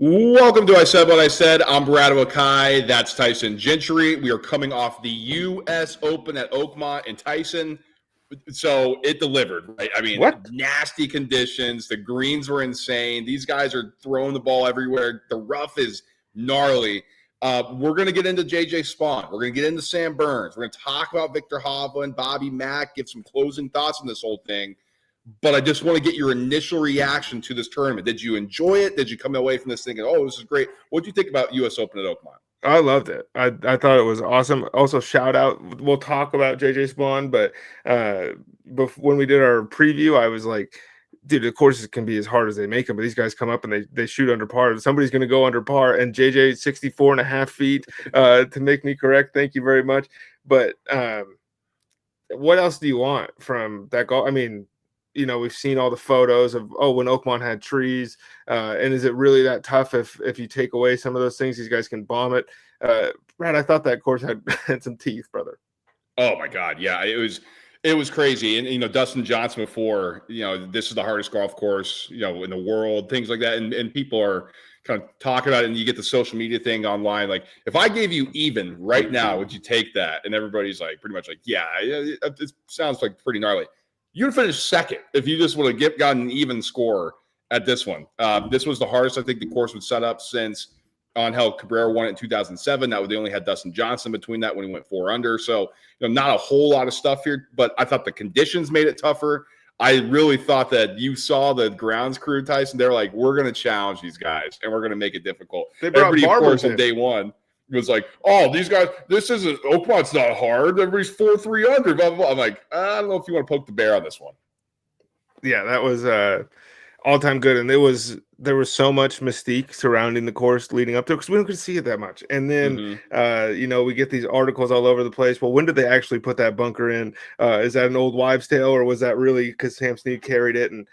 Welcome to I Said What I Said. I'm Brad Wakai. That's Tyson Gentry. We are coming off the U.S. Open at Oakmont in Tyson. So it delivered, right? I mean, What? nasty conditions. The greens were insane. These guys are throwing the ball everywhere. The rough is gnarly. We're going to get into J.J. Spaun. We're going to get into Sam Burns. We're going to talk about Viktor Hovland, Bobby Mack, give some closing thoughts on this whole thing. But I just want to get your initial reaction to this tournament. Did you enjoy it? Did you come away from this thinking, oh, this is great? What did you think about U.S. Open at Oakmont? I loved it. I thought it was awesome. Also, shout out. We'll talk about JJ Spaun, but when we did our preview, I was like, dude, the courses can be as hard as they make them, but these guys come up and they shoot under par. Somebody's going to go under par, and JJ 64 and a half feet to make me correct. Thank you very much. But what else do you want from that golf? I mean, we've seen all the photos of, when Oakmont had trees. And is it really that tough if you take away some of those things? These guys can bomb it. Brad, I thought that course had some teeth, brother. Oh, my God. Yeah, it was crazy. And, Dustin Johnson before, this is the hardest golf course, in the world, things like that. And people are kind of talking about it, and you get the social media thing online. Like, if I gave you even right now, would you take that? And everybody's like, pretty much like, yeah, it sounds like pretty gnarly. You would finish second if you just would have gotten an even score at this one. This was the hardest I think the course would set up since Angel Cabrera won it in 2007. They only had Dustin Johnson between that when he went 4 under. So, not a whole lot of stuff here, but I thought the conditions made it tougher. I really thought that you saw the grounds crew, Tyson. They're like, we're going to challenge these guys, and we're going to make it difficult. Everybody, of course, on day one was like, oh, these guys, this isn't, Oakmont's not hard. Everybody's 4-3 under, blah, blah, blah. I'm like, I don't know if you want to poke the bear on this one. Yeah, that was all-time good. And there was so much mystique surrounding the course leading up to it because we don't get to see it that much. And then, we get these articles all over the place. Well, when did they actually put that bunker in? Is that an old wives' tale, or was that really because Sam Snead carried it? And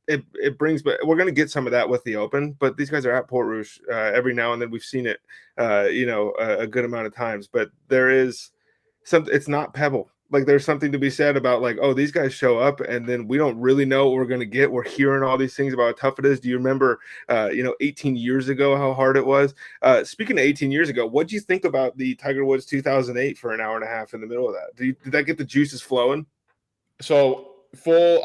it brings, but we're going to get some of that with the Open, but these guys are at Port Rouge every now and then. We've seen it, a good amount of times, but there is something, it's not Pebble. Like, there's something to be said about, like, oh, these guys show up and then we don't really know what we're going to get. We're hearing all these things about how tough it is. Do you remember, 18 years ago, how hard it was? Speaking of 18 years ago, what do you think about the Tiger Woods 2008 for an hour and a half in the middle of that? Did that get the juices flowing? So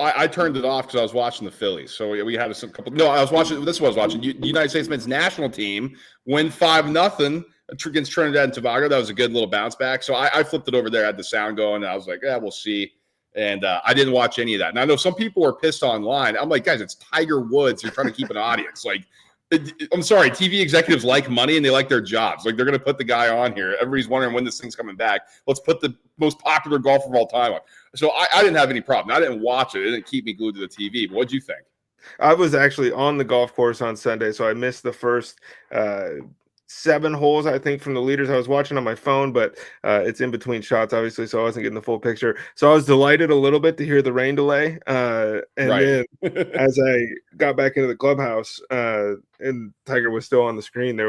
I turned it off because I was watching the Phillies. So we had a couple. No, I was watching. This is what I was watching. The United States men's national team win 5-0 against Trinidad and Tobago. That was a good little bounce back. So I flipped it over there. I had the sound going, and I was like, yeah, we'll see. And I didn't watch any of that. And I know some people were pissed online. I'm like, guys, it's Tiger Woods. You're trying to keep an audience. Like, I'm sorry, TV executives like money and they like their jobs. Like, they're going to put the guy on here. Everybody's wondering when this thing's coming back. Let's put the most popular golfer of all time on. So I didn't have any problem. I didn't watch it. It didn't keep me glued to the TV. But what'd you think? I was actually on the golf course on Sunday, so I missed the first 7 holes, I think, from the leaders. I was watching on my phone, but it's in between shots, obviously, so I wasn't getting the full picture. So I was delighted a little bit to hear the rain delay. Then as I got back into the clubhouse and Tiger was still on the screen,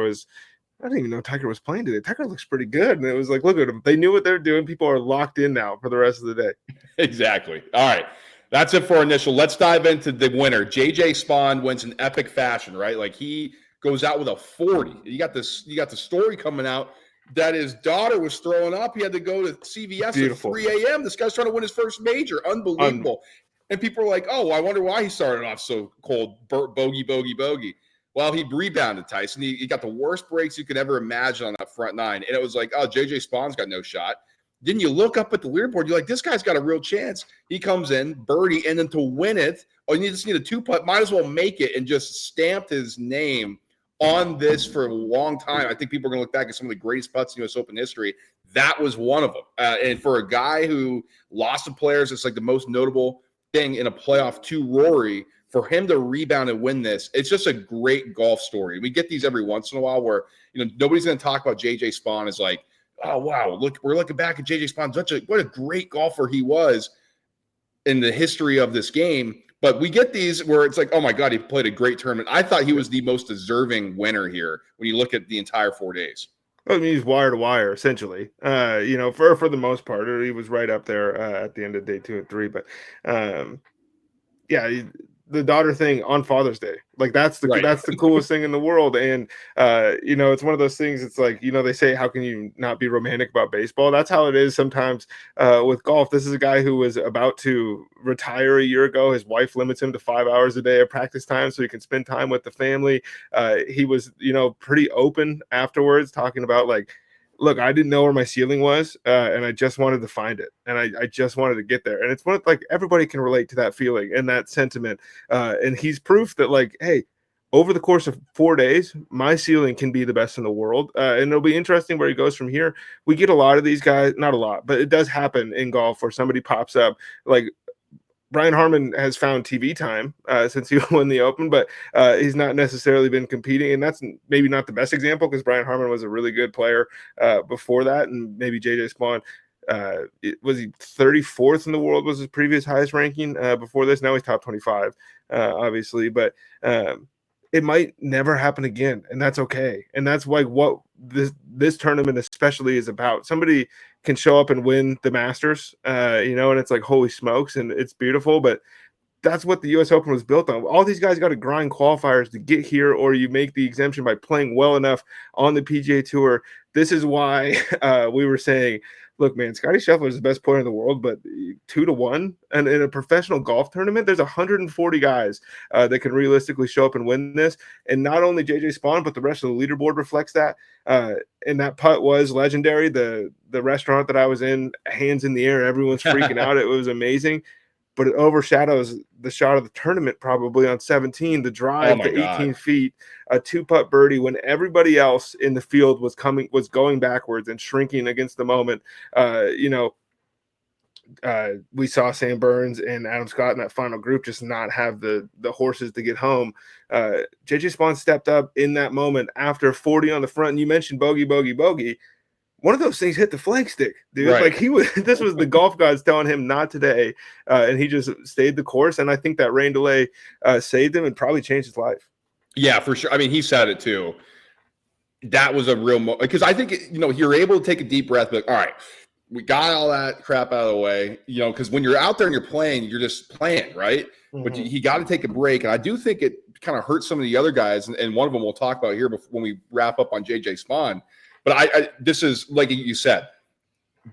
I didn't even know Tiger was playing today. Tiger looks pretty good. And it was like, look at him. They knew what they're doing. People are locked in now for the rest of the day. Exactly. All right. That's it for initial. Let's dive into the winner. J.J. Spaun wins in epic fashion, right? Like, he goes out with a 40. You got the story coming out that his daughter was throwing up. He had to go to CVS at 3 a.m. This guy's trying to win his first major. Unbelievable. And people are like, oh, I wonder why he started off so cold. Bogey, bogey, bogey. Well, he rebounded, Tyson. He got the worst breaks you could ever imagine on that front 9. And it was like, oh, J.J. Spawn's got no shot. Then you look up at the leaderboard. You're like, this guy's got a real chance. He comes in, birdie, and then to win it, you just need a 2-putt. Might as well make it and just stamped his name on this for a long time. I think people are going to look back at some of the greatest putts in U.S. Open history. That was one of them. And for a guy who lost to players, it's like the most notable thing in a playoff to Rory. For him to rebound and win this, it's just a great golf story. We get these every once in a while where, nobody's going to talk about J.J. Spaun as like, oh, wow, look, we're looking back at J.J. Spaun. What a great golfer he was in the history of this game. But we get these where it's like, oh, my God, he played a great tournament. I thought he was the most deserving winner here when you look at the entire 4 days. I mean, he's wire to wire, essentially. For the most part, he was right up there at the end of day 2 and 3. But, the daughter thing on Father's Day. Like that's the coolest thing in the world. And it's one of those things. It's like, they say, how can you not be romantic about baseball? That's how it is sometimes with golf. This is a guy who was about to retire a year ago. His wife limits him to 5 hours a day of practice time so he can spend time with the family. He was, pretty open afterwards, talking about like, look, I didn't know where my ceiling was, and I just wanted to find it, and I just wanted to get there. And it's like everybody can relate to that feeling and that sentiment. And he's proof that, like, hey, over the course of 4 days, my ceiling can be the best in the world. And it'll be interesting where he goes from here. We get a lot of these guys, not a lot, but it does happen in golf where somebody pops up. Like Brian Harman has found TV time since he won the Open, but he's not necessarily been competing. And that's maybe not the best example because Brian Harman was a really good player before that. And maybe JJ Spaun, was he 34th in the world was his previous highest ranking before this. Now he's top 25, obviously. But it might never happen again, and that's okay. And that's like what this tournament especially is about. Somebody can show up and win the Masters, and it's like, holy smokes, and it's beautiful, but that's what the U.S. Open was built on. All these guys got to grind qualifiers to get here, or you make the exemption by playing well enough on the PGA Tour. This is why we were saying, look, man, Scottie Scheffler is the best player in the world, but 2-1, and in a professional golf tournament, there's 140 guys that can realistically show up and win this. And not only JJ Spaun, but the rest of the leaderboard reflects that. And that putt was legendary. The restaurant that I was in, hands in the air, everyone's freaking out. It was amazing. But it overshadows the shot of the tournament probably on 17, the drive to 18 feet, a 2-putt birdie when everybody else in the field was going backwards and shrinking against the moment. We saw Sam Burns and Adam Scott in that final group just not have the horses to get home. JJ Spaun stepped up in that moment after 40 on the front. And you mentioned bogey, bogey, bogey. One of those things hit the flag stick, dude. Right. Like this was the golf gods telling him not today, and he just stayed the course. And I think that rain delay saved him and probably changed his life. Yeah, for sure. I mean, he said it too. That was a real moment because I think you're able to take a deep breath. But all right, we got all that crap out of the way. Because when you're out there and you're playing, you're just playing, right? Mm-hmm. But he got to take a break, and I do think it kind of hurt some of the other guys. And one of them we'll talk about here when we wrap up on JJ Spaun. But this is, like you said,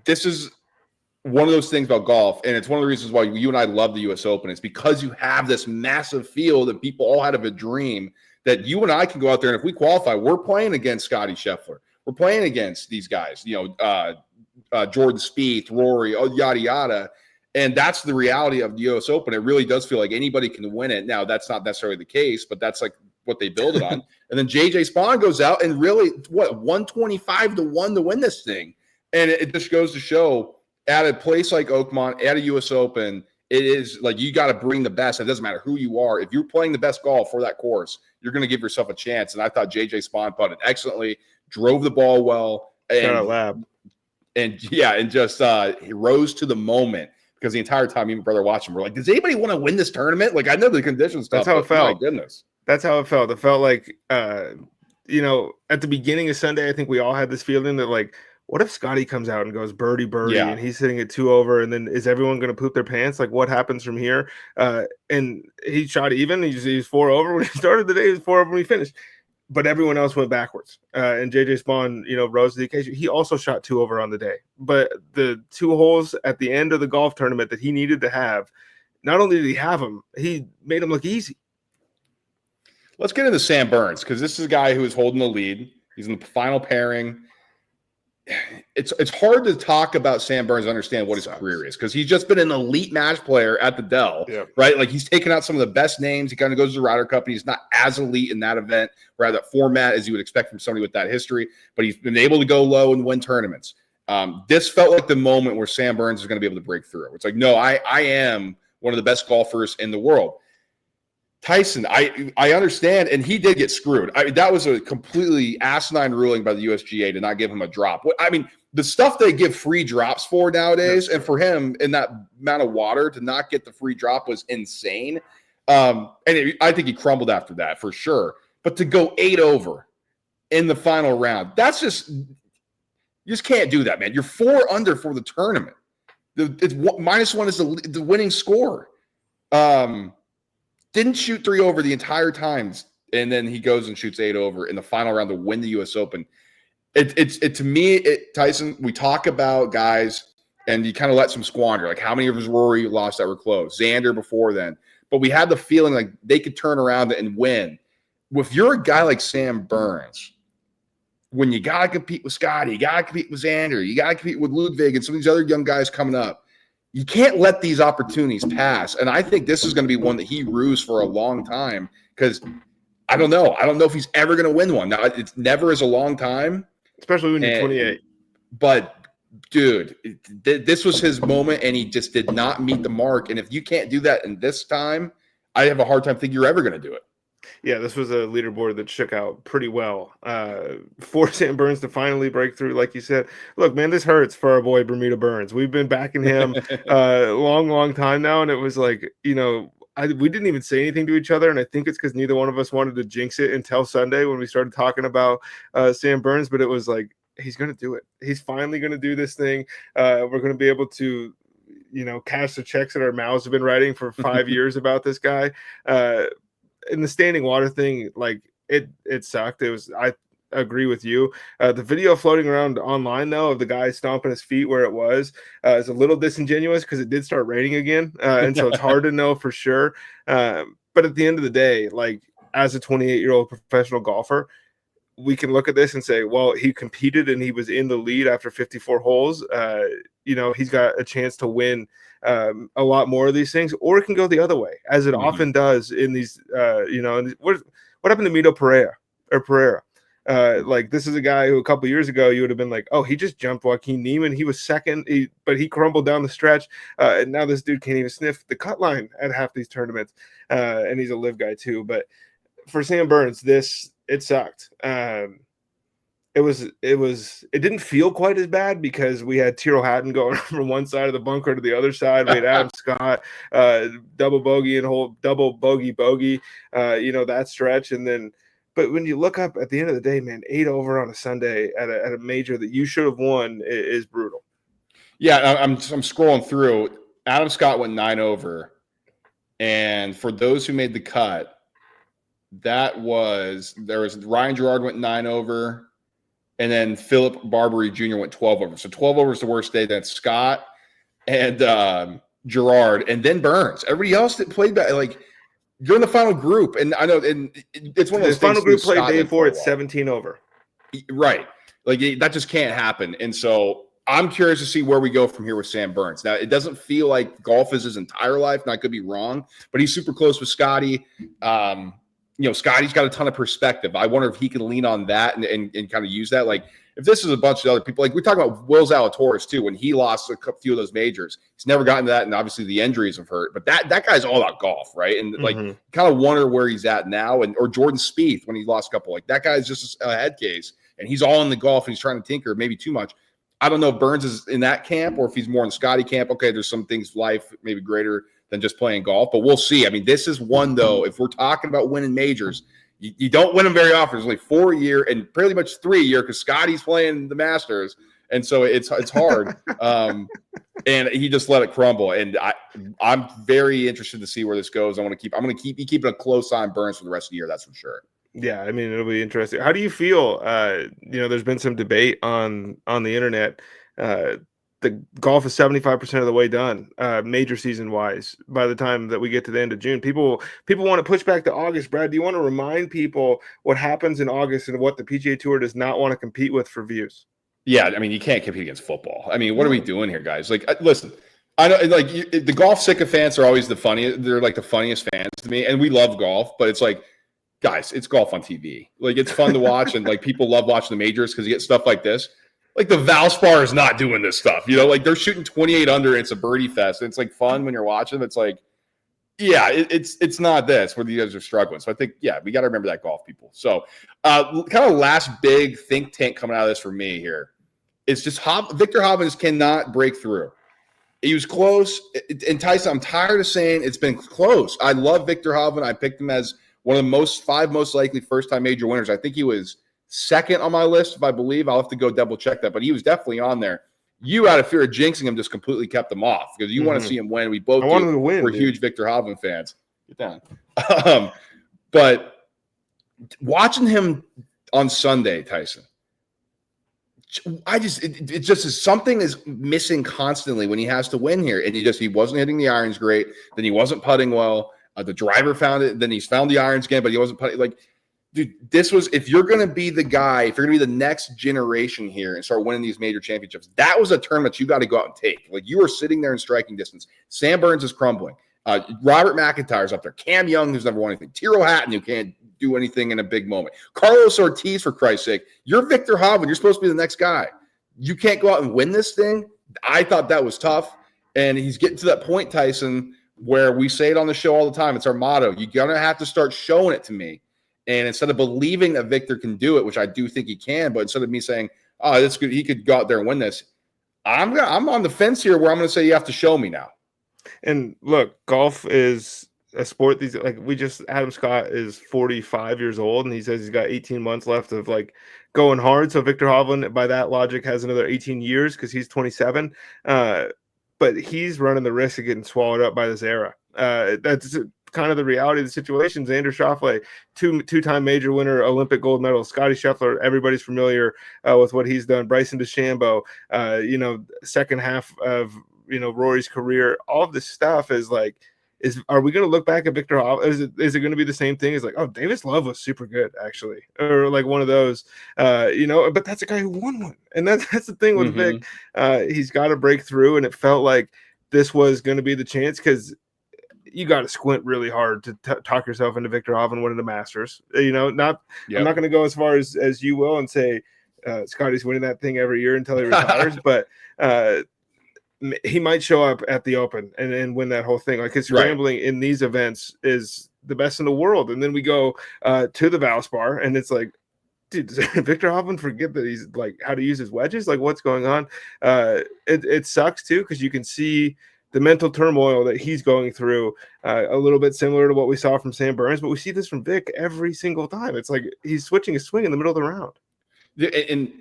this is one of those things about golf, and it's one of the reasons why you and I love the U.S. Open. It's because you have this massive field and people all had a dream that you and I can go out there, and if we qualify, we're playing against Scottie Scheffler. We're playing against these guys, Jordan Spieth, Rory, yada, yada. And that's the reality of the U.S. Open. It really does feel like anybody can win it. Now, that's not necessarily the case, but that's like what they build it on. And then JJ Spaun goes out and really, 125 to 1 to win this thing. And it just goes to show at a place like Oakmont, at a U.S. Open, it is like you got to bring the best. It doesn't matter who you are. If you're playing the best golf for that course, you're going to give yourself a chance. And I thought JJ Spaun putted excellently, drove the ball well. And just he rose to the moment. Because the entire time, me and my brother watching, we're like, does anybody want to win this tournament? Like, I know the conditions stuff. That's how it felt. My goodness. That's how it felt. It felt like, at the beginning of Sunday, I think we all had this feeling that, like, what if Scottie comes out and goes birdie, and he's sitting at 2 over, and then is everyone going to poop their pants? Like, what happens from here? And he shot even. He's 4 over when he started the day. He was 4 over when he finished. But everyone else went backwards. And JJ Spaun, rose to the occasion. He also shot 2 over on the day. But the 2 holes at the end of the golf tournament that he needed to have, not only did he have them, he made them look easy. Let's get into Sam Burns, because this is a guy who is holding the lead. He's in the final pairing. It's hard to talk about Sam Burns and understand what his career is, because he's just been an elite match player at the Dell, right? Like, he's taken out some of the best names. He kind of goes to the Ryder Cup, and he's not as elite in that event, or that format, as you would expect from somebody with that history, but he's been able to go low and win tournaments. This felt like the moment where Sam Burns is going to be able to break through. It's like, no, I am one of the best golfers in the world. Tyson, I understand, and he did get screwed. That was a completely asinine ruling by the USGA to not give him a drop. I mean, the stuff they give free drops for nowadays, and for him in that amount of water to not get the free drop was insane. I think he crumbled after that for sure. But to go 8 over in the final round, that's just – you just can't do that, man. You're 4 under for the tournament. It's -1 is the winning score. Didn't shoot 3 over the entire time, and then he goes and shoots 8 over in the final round to win the U.S. Open. To me, Tyson, we talk about guys, and you kind of let some squander. Like, how many of us Rory lost that were close? Xander before then. But we had the feeling like they could turn around and win. If you're a guy like Sam Burns, when you got to compete with Scotty, you got to compete with Xander, you got to compete with Ludwig and some of these other young guys coming up, you can't let these opportunities pass. And I think this is going to be one that he rues for a long time because I don't know. I don't know if he's ever going to win one. Now, it's never is a long time. Especially when you're 28. But, dude, this was his moment, and he just did not meet the mark. And if you can't do that in this time, I have a hard time thinking you're ever going to do it. Yeah, this was a leaderboard that shook out pretty well for Sam Burns to finally break through. Like you said, look, man, this hurts for our boy Bermuda Burns. We've been backing him a long time now, and it was like, we didn't even say anything to each other, and I think it's because neither one of us wanted to jinx it until Sunday when we started talking about Sam Burns, but it was like, he's going to do it. He's finally going to do this thing. We're going to be able to, cash the checks that our mouths have been writing for 5 years about this guy. In the standing water thing, like it sucked. I agree with you. The video floating around online though of the guy stomping his feet where it was is a little disingenuous because it did start raining again, and so it's hard to know for sure. But at the end of the day, like as a 28-year-old professional golfer, we can look at this and say, well, he competed and he was in the lead after 54 holes. He's got a chance to win a lot more of these things, or it can go the other way, as it often does in these, what happened to Mito Pereira? Like, this is a guy who a couple years ago you would have been like, oh, he just jumped Joaquin Niemann. He was second, but he crumbled down the stretch. And now this dude can't even sniff the cut line at half these tournaments. And he's a live guy too. But for Sam Burns, it sucked. It didn't feel quite as bad because we had Tyrrell Hatton going from one side of the bunker to the other side. We had Adam Scott, double bogey and double bogey, that stretch. And then, but when you look up at the end of the day, man, 8 over on a Sunday at a major that you should have won is brutal. Yeah. I'm scrolling through. Adam Scott went 9 over. And for those who made the cut, there was Ryan Gerard went 9 over. And then Philip Barbary Jr. went 12 over. So 12 over is the worst day. Then Scott and Gerard, and then Burns. Everybody else that played that, like, you're in the final group. And I know, and it's one of those things. The final group played day 4 at 17 over. Right. Like, that just can't happen. And so I'm curious to see where we go from here with Sam Burns. Now, it doesn't feel like golf is his entire life, and I could be wrong, but he's super close with Scotty. Scotty's got a ton of perspective. I wonder if he can lean on that and kind of use that. Like, if this is a bunch of other people, like we talk about Will Zalatoris too, when he lost a few of those majors, he's never gotten to that. And obviously the injuries have hurt, but that guy's all about golf. Right. And like, kind of wonder where he's at now. Or Jordan Spieth, when he lost a couple, like that guy's just a head case and he's all in the golf and he's trying to tinker maybe too much. I don't know if Burns is in that camp or if he's more in Scotty camp. Okay. There's some things life maybe greater than just playing golf, but we'll see. I mean, this is one though, if we're talking about winning majors, you don't win them very often. There's only 4 a year and pretty much 3 a year because Scotty's playing the Masters, and so it's hard. And he just let it crumble. And I'm very interested to see where this goes. I'm gonna keep keeping a close eye on Burns for the rest of the year. That's for sure. Yeah, I mean, it'll be interesting. How do you feel? There's been some debate on the internet. The golf is 75% of the way done, major season wise. By the time that we get to the end of June, people want to push back to August. Brad, do you want to remind people what happens in August and what the PGA Tour does not want to compete with for views? Yeah, I mean, you can't compete against football. I mean, what are we doing here, guys? Like, listen, I know, like, the golf sycophants are always the funniest. They're like the funniest fans to me, and we love golf, but it's like, guys, it's golf on TV. Like, it's fun to watch, and like people love watching the majors because you get stuff like this. Like, the Valspar is not doing this stuff, like they're shooting 28 under and it's a birdie fest. It's like fun when you're watching. It's like, yeah, it's not this where you guys are struggling. So I think, yeah, we got to remember that, golf people. So kind of last big think tank coming out of this for me here is just Viktor Hovland cannot break through. He was close. And Tyson, I'm tired of saying it's been close. I love Viktor Hovland. I picked him as one of the 5 most likely first-time major winners. I think he was second on my list, if I believe. I'll have to go double check that, but he was definitely on there. You, out of fear of jinxing him, just completely kept him off because you want to see him win. We both wanted to win. We're huge Viktor Hovland fans. Get down. But watching him on Sunday, Tyson, it just is something is missing constantly when he has to win here. And he wasn't hitting the irons great. Then he wasn't putting well. The driver found it. Then he's found the irons again, but he wasn't putting. Like, dude, if you're going to be the guy, if you're going to be the next generation here and start winning these major championships, that was a tournament you got to go out and take. Like, you were sitting there in striking distance. Sam Burns is crumbling. Robert McIntyre's up there. Cam Young, who's never won anything. Tyrrell Hatton, who can't do anything in a big moment. Carlos Ortiz, for Christ's sake. You're Viktor Hovland. You're supposed to be the next guy. You can't go out and win this thing. I thought that was tough. And he's getting to that point, Tyson, where we say it on the show all the time. It's our motto. You're going to have to start showing it to me. And instead of believing that Viktor can do it, which I do think he can, but instead of me saying, oh, this could, he could go out there and win this, I'm on the fence here where I'm going to say you have to show me now. And look, golf is a sport. Adam Scott is 45 years old, and he says he's got 18 months left of like going hard. So Viktor Hovland, by that logic, has another 18 years because he's 27. But he's running the risk of getting swallowed up by this era. That's kind of the reality of the situation. Xander Schauffele, two-time major winner, Olympic gold medal. Scotty Scheffler, everybody's familiar with what he's done. Bryson DeChambeau, second half of Rory's career. All of this stuff is like, are we going to look back at Viktor Hovland? Is it going to be the same thing as like, oh, Davis Love was super good actually, or like one of those, But that's a guy who won one, and that's the thing with Vic. He's got to break through, and it felt like this was going to be the chance because you got to squint really hard to talk yourself into Viktor Hovland winning the Masters. I'm not going to go as far as you will and say Scotty's winning that thing every year until he retires, but he might show up at the Open and win that whole thing. Like his scrambling in these events is the best in the world. And then we go to the Valspar, and it's like, dude, does Viktor Hovland forget that he's like how to use his wedges? Like, what's going on? It sucks too, because you can see the mental turmoil that he's going through, a little bit similar to what we saw from Sam Burns, but we see this from Vic every single time. It's like he's switching his swing in the middle of the round. And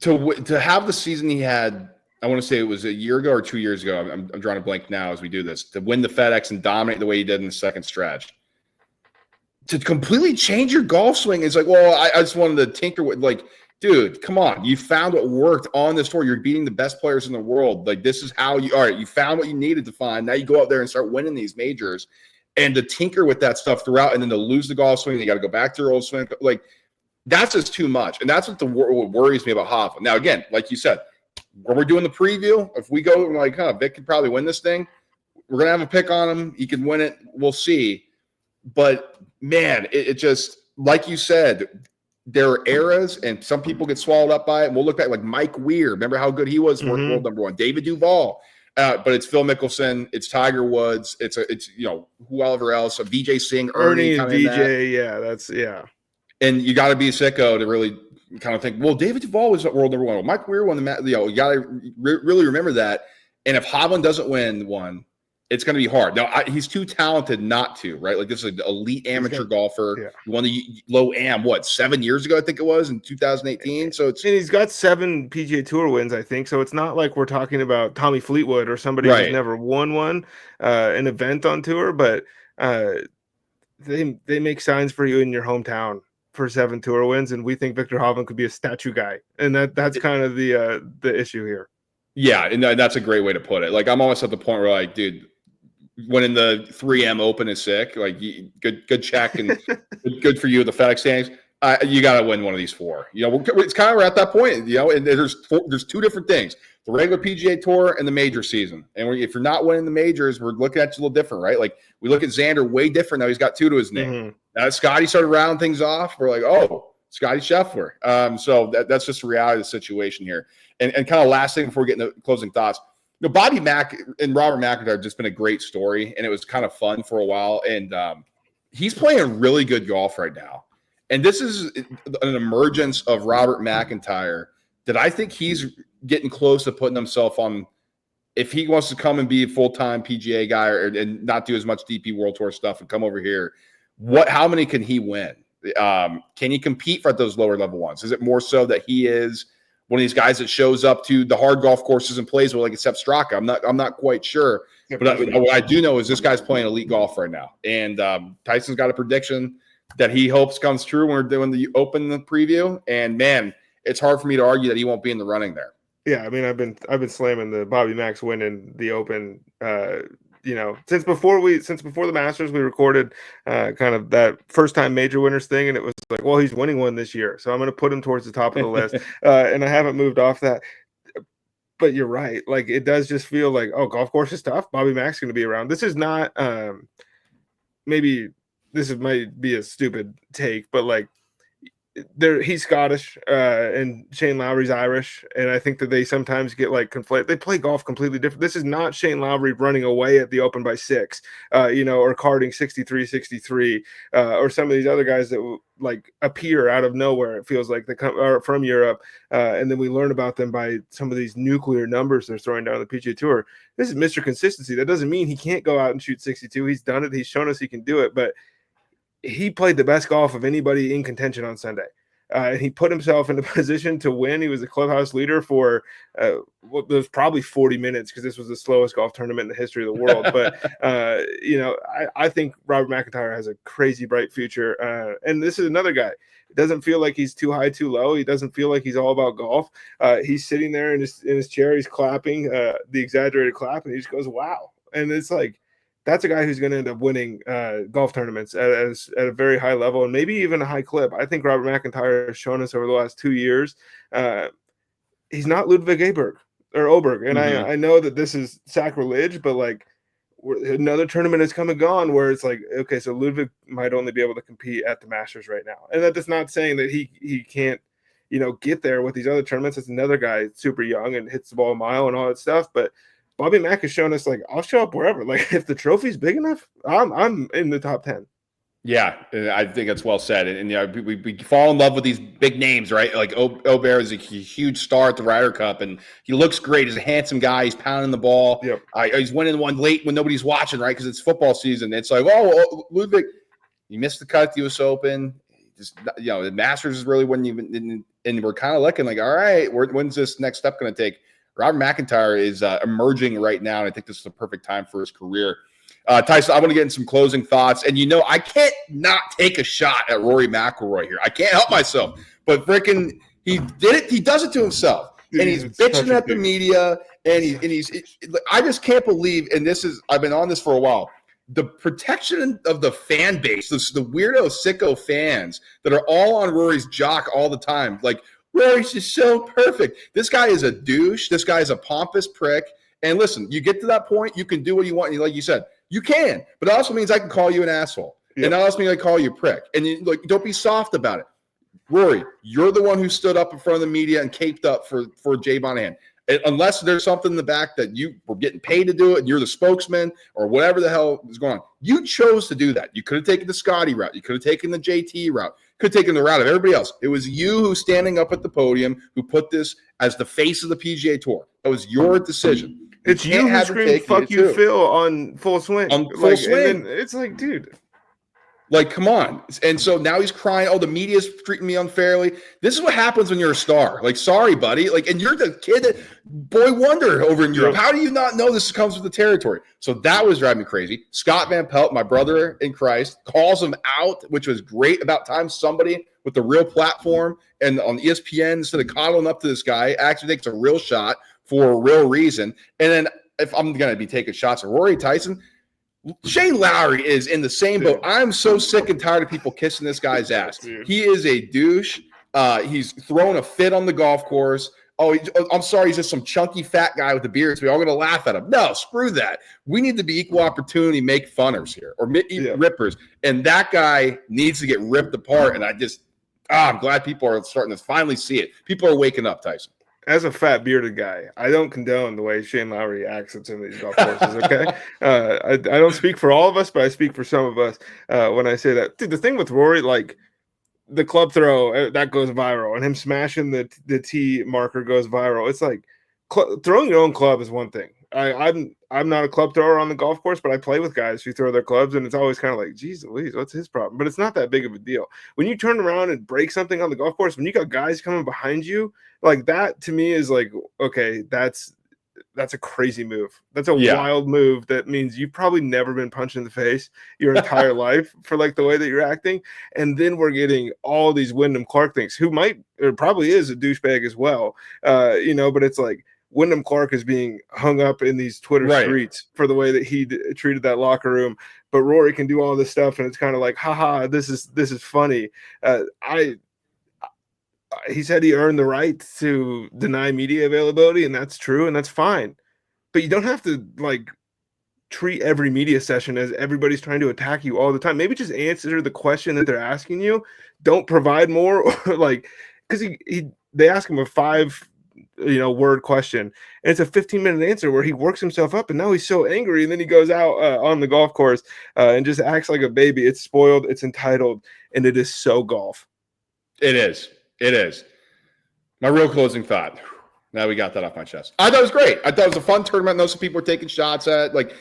to have the season he had, I want to say it was a year ago or 2 years ago. I'm drawing a blank now as we do this. To win the FedEx and dominate the way he did in the second stretch. To completely change your golf swing is like, well, I just wanted to tinker with, like, dude, come on. You found what worked on this tour. You're beating the best players in the world. Like, this is how you found what you needed to find. Now you go out there and start winning these majors. And to tinker with that stuff throughout, and then to lose the golf swing, you got to go back to your old swing. Like, that's just too much. And that's what worries me about Hovland. Now, again, like you said, when we're doing the preview, if we go and like, Vic could probably win this thing, we're going to have a pick on him. He can win it. We'll see. But, man, it just, like you said, there are eras, and some people get swallowed up by it. And we'll look back like Mike Weir. Remember how good he was? World number one. David Duval. But it's Phil Mickelson. It's Tiger Woods. It's whoever else. Vijay Singh. Ernie and VJ. And you got to be a sicko to really kind of think, well, David Duval was world number one. Well, Mike Weir won the match. You got to really remember that. And if Hovland doesn't win one, it's going to be hard. Now, he's too talented not to, right? Like, this is an elite amateur golfer. Yeah. He won the low am, 7 years ago, I think it was, in 2018. So it's, and he's got 7 PGA Tour wins, I think. So it's not like we're talking about Tommy Fleetwood or somebody who's never won one, an event on tour. But they make signs for you in your hometown for 7 tour wins, and we think Viktor Hovland could be a statue guy, and that's kind of the issue here. Yeah, and that's a great way to put it. Like, I'm almost at the point where, like, dude, winning the 3M Open is sick. Like, good check and good for you at the FedEx standings. You got to win one of these 4. It's kind of we're at that point. And there's 2 different things: the regular PGA Tour and the major season. And if you're not winning the majors, we're looking at you a little different, right? Like, we look at Xander way different now. He's got 2 to his name. Now Scotty started rounding things off. We're like, oh, Scotty Scheffler. So that's just the reality of the situation here. And kind of last thing before we get into closing thoughts. Bobby Mack and Robert McIntyre have just been a great story, and it was kind of fun for a while. And he's playing really good golf right now. And this is an emergence of Robert McIntyre that I think he's getting close to putting himself on. If he wants to come and be a full-time PGA guy and not do as much DP World Tour stuff and come over here, how many can he win? Can he compete for those lower level ones? Is it more so that he is one of these guys that shows up to the hard golf courses and plays well, like except Straka. I'm not quite sure. But what I do know is this guy's playing elite golf right now. And Tyson's got a prediction that he hopes comes true when we're doing the Open preview. And, man, it's hard for me to argue that he won't be in the running there. Yeah, I mean, I've been slamming the Bobby Max winning the Open, since before the Masters, we recorded kind of that first time major winners thing, and it was like, well, he's winning one this year, so I'm going to put him towards the top of the list, and I haven't moved off that. But you're right. Like, it does just feel like, oh, golf course is tough. Bobby Mack's going to be around. This is not maybe this might be a stupid take, but like he's Scottish and Shane Lowry's Irish. And I think that they sometimes get like conflated. They play golf completely different. This is not Shane Lowry running away at the Open by 6, or carding 63, or some of these other guys that like appear out of nowhere. It feels like they come from Europe. And then we learn about them by some of these nuclear numbers they're throwing down the PGA Tour. This is Mr. Consistency. That doesn't mean he can't go out and shoot 62. He's done it. He's shown us he can do it, but he played the best golf of anybody in contention on Sunday. He put himself in a position to win. He was the clubhouse leader for what was probably 40 minutes because this was the slowest golf tournament in the history of the world. But, I think Robert McIntyre has a crazy bright future. And this is another guy. It doesn't feel like he's too high, too low. He doesn't feel like he's all about golf. He's sitting there in his chair. He's clapping, the exaggerated clap, and he just goes, wow. And it's like, that's a guy who's going to end up winning golf tournaments at a very high level and maybe even a high clip. I think Robert McIntyre has shown us over the last 2 years he's not Ludwig Oberg. And I know that this is sacrilege, but like another tournament has come and gone where it's like, okay, so Ludwig might only be able to compete at the Masters right now. And that's not saying that he can't, get there with these other tournaments. It's another guy super young and hits the ball a mile and all that stuff. But Bobby Mack has shown us, like, I'll show up wherever. Like, if the trophy's big enough, I'm in the top 10. Yeah, I think that's well said. And we fall in love with these big names, right? Like Oberg is a huge star at the Ryder Cup, and he looks great. He's a handsome guy. He's pounding the ball. Yep. He's winning one late when nobody's watching, right? Because it's football season. It's like, oh, Ludwig, you missed the cut at the U.S. Open. Just, the Masters is really when and we're kind of looking like, all right, when's this next step going to take? Robert McIntyre is emerging right now, and I think this is the perfect time for his career. Tyson, I want to get in some closing thoughts. And, I can't not take a shot at Rory McIlroy here. I can't help myself. But freaking, he did it. He does it to himself. And he's bitching at the media. And he's I just can't believe, and I've been on this for a while, the protection of the fan base, the weirdo, sicko fans that are all on Rory's jock all the time. Like, Rory's just so perfect. This guy is a douche. This guy is a pompous prick. And listen, you get to that point, you can do what you want. And like you said, you can. But it also means I can call you an asshole. Yep. And that also means I call you a prick. And don't be soft about it. Rory, you're the one who stood up in front of the media and caped up for Jay Monahan. Unless there's something in the back that you were getting paid to do it and you're the spokesman or whatever the hell is going on. You chose to do that. You could have taken the Scotty route. You could have taken the JT route. Could have taken the route of everybody else. It was you who standing up at the podium who put this as the face of the PGA Tour. That was your decision. It's you who screamed "fuck you, Phil" on Full Swing. On Full Swing. And it's like, dude. Like, come on. And so now he's crying, oh, the media's treating me unfairly. This is what happens when you're a star. Like, sorry, buddy. Like, and you're the kid that boy wonder over in Europe. How do you not know this comes with the territory? So that was driving me crazy. Scott Van Pelt, my brother in Christ, calls him out, which was great. About time somebody with a real platform and on ESPN, instead of coddling up to this guy, actually takes a real shot for a real reason. And then if I'm going to be taking shots at Rory Tyson, Shane Lowry is in the same boat. I'm so sick and tired of people kissing this guy's ass. He is a douche. He's throwing a fit on the golf course. Oh, I'm sorry. He's just some chunky fat guy with a beard. So we're all going to laugh at him. No, screw that. We need to be equal opportunity make funners here or rippers. And that guy needs to get ripped apart. And I'm glad people are starting to finally see it. People are waking up, Tyson. As a fat bearded guy, I don't condone the way Shane Lowry acts at some of these golf courses. Okay, I don't speak for all of us, but I speak for some of us when I say that. Dude, the thing with Rory, like the club throw that goes viral, and him smashing the tee marker goes viral. It's like throwing your own club is one thing. I'm not a club thrower on the golf course, but I play with guys who throw their clubs, and it's always kind of like, geez Louise, what's his problem? But it's not that big of a deal. When you turn around and break something on the golf course, when you got guys coming behind you, like that to me is like, okay, that's a crazy move. That's a wild move. That means you've probably never been punched in the face your entire life for like the way that you're acting. And then we're getting all these Wyndham Clark things, who probably is a douchebag as well. But it's like, Wyndham Clark is being hung up in these Twitter streets for the way that he treated that locker room. But Rory can do all this stuff, and it's kind of like, haha, this is funny. He said he earned the right to deny media availability, and that's true, and that's fine. But you don't have to like treat every media session as everybody's trying to attack you all the time. Maybe just answer the question that they're asking you. Don't provide more, or like, because they ask him a 5 word question, and it's a 15-minute answer where he works himself up, and now he's so angry, and then he goes out on the golf course and just acts like a baby. It's spoiled, it's entitled, and it is so golf. It is. My real closing thought. Now we got that off my chest. I thought it was great. I thought it was a fun tournament. I know some people were taking shots at. Like,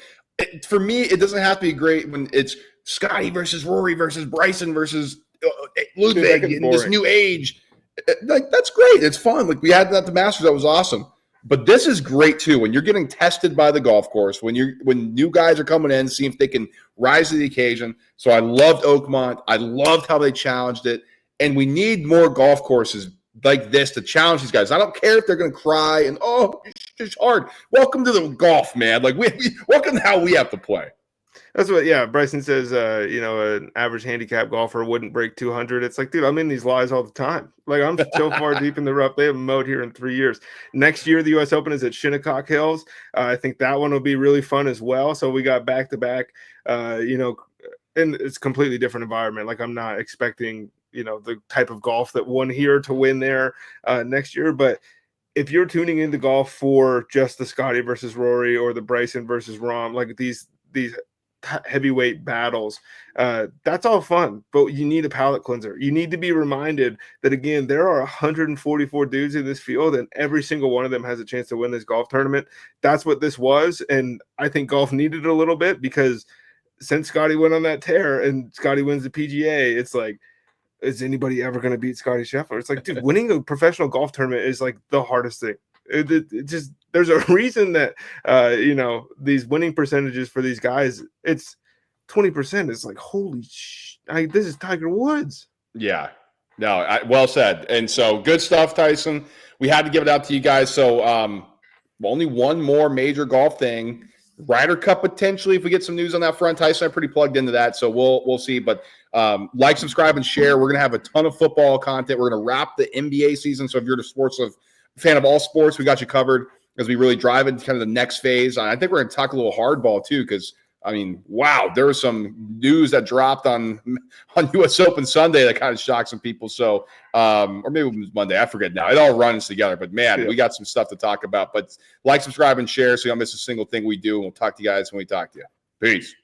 for me, it doesn't have to be great when it's Scotty versus Rory versus Bryson versus Ludwig in this new age. Like, that's great. It's fun. Like, we had that at the Masters. That was awesome. But this is great too. When you're getting tested by the golf course, when new guys are coming in, seeing if they can rise to the occasion. So I loved Oakmont. I loved how they challenged it. And we need more golf courses like this to challenge these guys. I don't care if they're going to cry and, it's hard. Welcome to the golf, man. Like, welcome to how we have to play. That's what, Bryson says, an average handicap golfer wouldn't break 200. It's like, dude, I'm in these lies all the time. Like, I'm so far deep in the rough. They haven't mowed here in 3 years. Next year, the U.S. Open is at Shinnecock Hills. I think that one will be really fun as well. So we got back-to-back, and it's a completely different environment. Like, I'm not expecting, the type of golf that won here to win there next year. But if you're tuning into golf for just the Scotty versus Rory or the Bryson versus Rahm, like these heavyweight battles, that's all fun, but you need a palate cleanser. You need to be reminded that, again, there are 144 dudes in this field, and every single one of them has a chance to win this golf tournament. That's what this was, and I think golf needed a little bit, because since Scotty went on that tear and Scotty wins the PGA, it's like, is anybody ever going to beat Scotty Scheffler? It's like, dude, winning a professional golf tournament is like the hardest thing. It just, there's a reason that these winning percentages for these guys, it's 20%. It's like, holy this is Tiger Woods. Yeah, no, well said. And so, good stuff, Tyson. We had to give it out to you guys. So only one more major golf thing, Ryder Cup potentially, if we get some news on that front. Tyson, I'm pretty plugged into that, so we'll see. But like, subscribe, and share. We're gonna have a ton of football content. We're gonna wrap the NBA season. So if you're a fan of all sports, we got you covered as we really drive into kind of the next phase. I think we're going to talk a little hardball too, because wow, there was some news that dropped on U.S. Open Sunday that kind of shocked some people. So, or maybe it was Monday, I forget now. It all runs together, but man, we got some stuff to talk about. But like, subscribe, and share so you don't miss a single thing we do. And we'll talk to you guys when we talk to you. Peace.